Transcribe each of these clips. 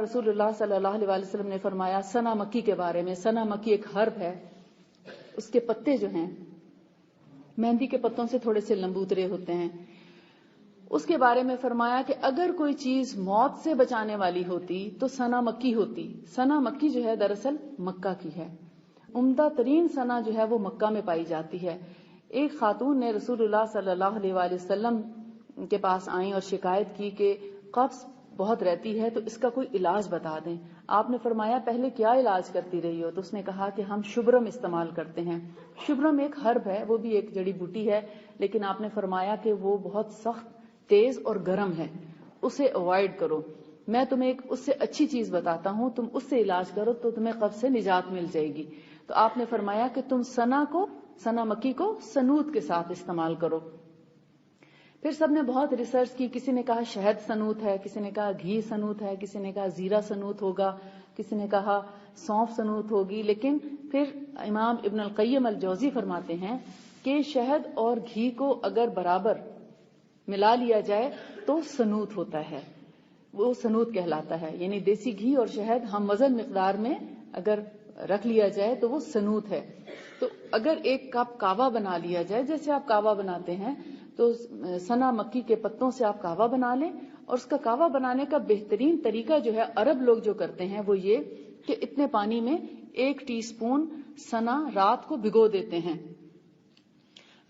रसूलुल्लाह सल्लल्लाहु अलैहि वसल्लम ने फरमाया सना मक्की के बारे में, सना मक्की एक हर्ब है, उसके पत्ते जो हैं मेहंदी के पत्तों से थोड़े से लंबूतरे होते हैं। उसके बारे में फरमाया कि अगर कोई चीज मौत से बचाने वाली होती तो सना मक्की होती। सना मक्की जो है दरअसल मक्का की है, उम्दा तरीन सना जो है वो मक्का में पाई जाती है। एक खातून ने रसूलुल्लाह सल्लल्लाहु अलैहि वसल्लम के पास आई और शिकायत की कि कब्ज बहुत रहती है तो इसका कोई इलाज बता दें। आपने फरमाया पहले क्या इलाज करती रही हो? तो उसने कहा कि हम शुभ्रम इस्तेमाल करते हैं। शुभ्रम एक हर्ब है, वो भी एक जड़ी बूटी है, लेकिन आपने फरमाया कि वो बहुत सख्त, तेज और गर्म है, उसे अवॉइड करो। मैं तुम्हें एक उससे अच्छी चीज बताता हूं, तुम उससे इलाज करो तो तुम्हें कब्ज से निजात मिल जाएगी। तो आपने फरमाया कि तुम सना मक्की को सनूत के साथ इस्तेमाल करो। फिर सबने बहुत रिसर्च की, किसी ने कहा शहद सनूत है, किसी ने कहा घी सनूत है, किसी ने कहा जीरा सनूत होगा, किसी ने कहा सौंफ सनूत होगी। लेकिन फिर इमाम इब्न अल क़य्यिम अल जौज़ी फरमाते हैं कि शहद और घी को अगर बराबर मिला लिया जाए तो सनूत होता है, वो सनूत कहलाता है। यानी देसी घी और शहद हम वजन मिकदार में अगर रख लिया जाए तो वो सनूत है। तो अगर एक कप कावा बना लिया जाए, जैसे आप कावा बनाते हैं, तो सना मक्की के पत्तों से आप कावा बना लें। और उसका कावा बनाने का बेहतरीन तरीका जो है अरब लोग जो करते हैं वो ये कि इतने पानी में 1 टीस्पून सना रात को भिगो देते हैं।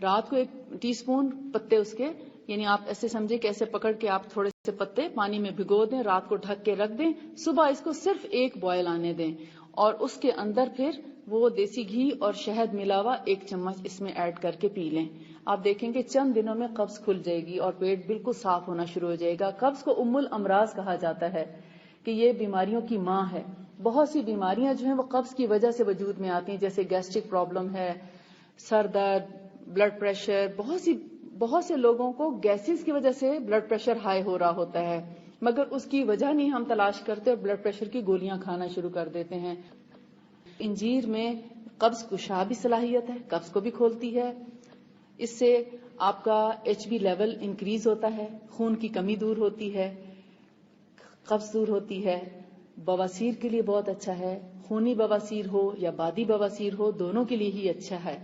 रात को 1 टीस्पून पत्ते उसके, यानी आप ऐसे समझे कि ऐसे पकड़ के आप थोड़े से पत्ते पानी में भिगो दें, रात को ढक के रख दें, सुबह इसको सिर्फ 1 बॉयल आने दें और उसके अंदर फिर वो देसी घी और शहद मिला हुआ 1 चम्मच इसमें ऐड करके पी लें। आप देखेंगे चंद दिनों में कब्ज खुल जाएगी और पेट बिल्कुल साफ होना शुरू हो जाएगा। कब्ज को उम्मुल अमराज कहा जाता है कि ये बीमारियों की माँ है। बहुत सी बीमारियां जो हैं वो कब्ज की वजह से वजूद में आती हैं, जैसे गैस्ट्रिक प्रॉब्लम है, सर दर्द, ब्लड प्रेशर। बहुत से लोगों को गैसेस की वजह से ब्लड प्रेशर हाई हो रहा होता है, मगर उसकी वजह नहीं हम तलाश करते और ब्लड प्रेशर की गोलियां खाना शुरू कर देते हैं। इंजीर में कब्ज कुशा भी सलाहियत है, कब्ज को भी खोलती है। इससे आपका HB लेवल इंक्रीज होता है, खून की कमी दूर होती है, कब्ज दूर होती है। बवासीर के लिए बहुत अच्छा है, खूनी बवासीर हो या बादी बवासीर हो, दोनों के लिए ही अच्छा है।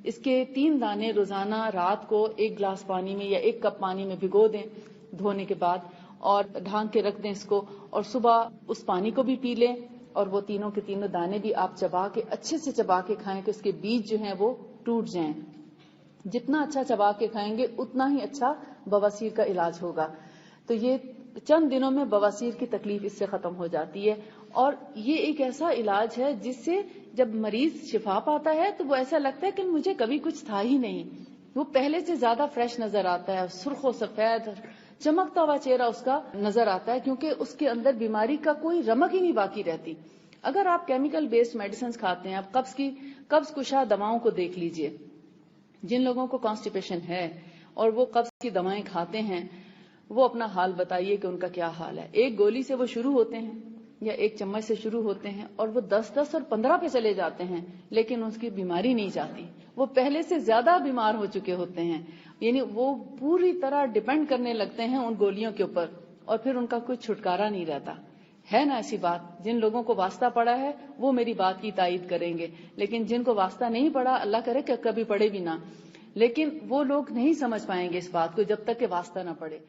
इसके 3 दाने रोजाना रात को 1 गिलास पानी में या 1 कप पानी में भिगो दें धोने के बाद और ढांक के रख दें इसको, और सुबह उस पानी को भी पी लें और वो तीनों के तीनों दाने भी आप चबा के अच्छे से चबा के खाएं कि उसके बीज जो हैं वो टूट जाएं। जितना अच्छा चबा के खाएंगे उतना ही अच्छा बवासीर का इलाज होगा। तो ये चंद दिनों में बवासीर की तकलीफ इससे खत्म हो जाती है। और ये एक ऐसा इलाज है जिससे जब मरीज शिफा पाता है तो वो ऐसा लगता है कि मुझे कभी कुछ था ही नहीं, वो पहले से ज्यादा फ्रेश नजर आता है, सुर्ख सफेद चमकता हुआ चेहरा उसका नजर आता है, क्योंकि उसके अंदर बीमारी का कोई रमक ही नहीं बाकी रहती। अगर आप केमिकल बेस्ड मेडिसिन खाते हैं, आप कब्ज कुशा दवाओं को देख लीजिए। जिन लोगों को कॉन्स्टिपेशन है और वो कब्ज की दवाएं खाते हैं, वो अपना हाल बताइए कि उनका क्या हाल है। 1 गोली से वो शुरू होते हैं या 1 चम्मच से शुरू होते हैं और वो 10-10 और 15 पे चले जाते हैं, लेकिन उसकी बीमारी नहीं जाती, वो पहले से ज्यादा बीमार हो चुके होते हैं। यानी वो पूरी तरह डिपेंड करने लगते हैं उन गोलियों के ऊपर और फिर उनका कोई छुटकारा नहीं रहता। है ना ऐसी बात? जिन लोगों को वास्ता पड़ा है वो मेरी बात की तायीद करेंगे, लेकिन जिनको वास्ता नहीं पड़ा, अल्लाह करे कि कभी पड़े भी ना, लेकिन वो लोग नहीं समझ पाएंगे इस बात को जब तक कि वास्ता ना पड़े।